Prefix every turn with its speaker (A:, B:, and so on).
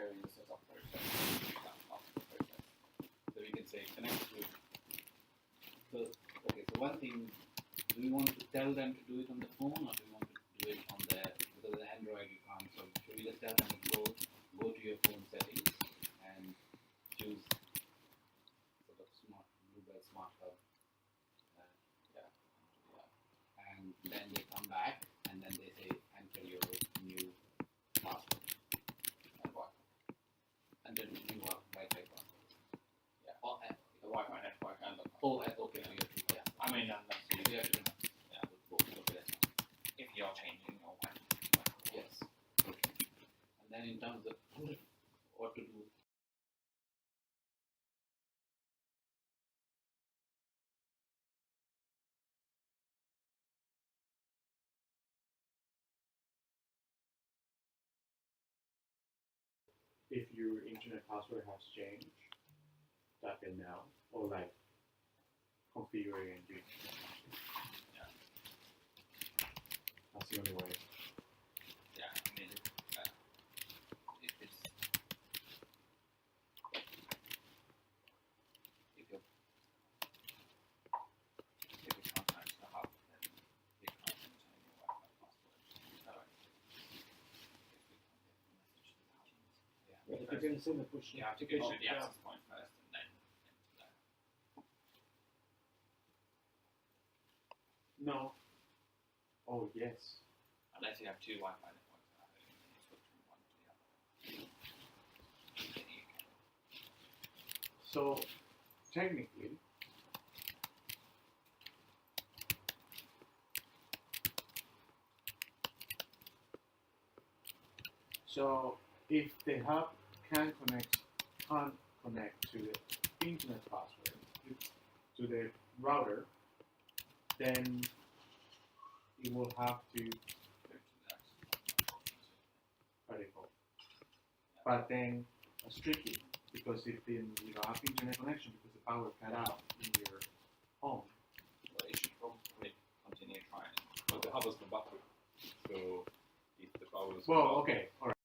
A: sharing a set of process. So we can say connect to. So one thing, do we want to tell them to do it on the phone, or do we want to do it on the, because the Android you can't, so should we just tell them to go to your phone settings and choose sort of Google Smart Hub, and then they come back and then they say enter your new password and Wi-Fi, and then new Wi-Fi password. Yeah, or the Wi-Fi network and the password. Okay, so you have to, yeah. I mean, that's you have to, yeah, both. Okay, that's fine. If you're changing your Wi-Fi. Yes. Okay. And then in terms of what to do.
B: If your internet password has changed, type in now, or like configuring and doing.
A: Yeah.
B: That's the only way.
A: Yeah, I mean, if it's contacts the hub, then we can't enter your Wi-Fi password.
B: But if you're going to send a push
A: you have to go to the access point first and then enter that.
B: No. Oh, yes.
A: Unless you have two Wi-Fi networks, and you switch from one to the other. Then you can.
B: So, technically, so if the hub can't connect to the internet password, to the router, then it will have to by default. But then it's tricky because if you don't have internet connection because the power cut out in your home.
A: Well, it should probably continue trying.
C: Well, the hub has been buffered, so if the power is
B: Well, okay, all right.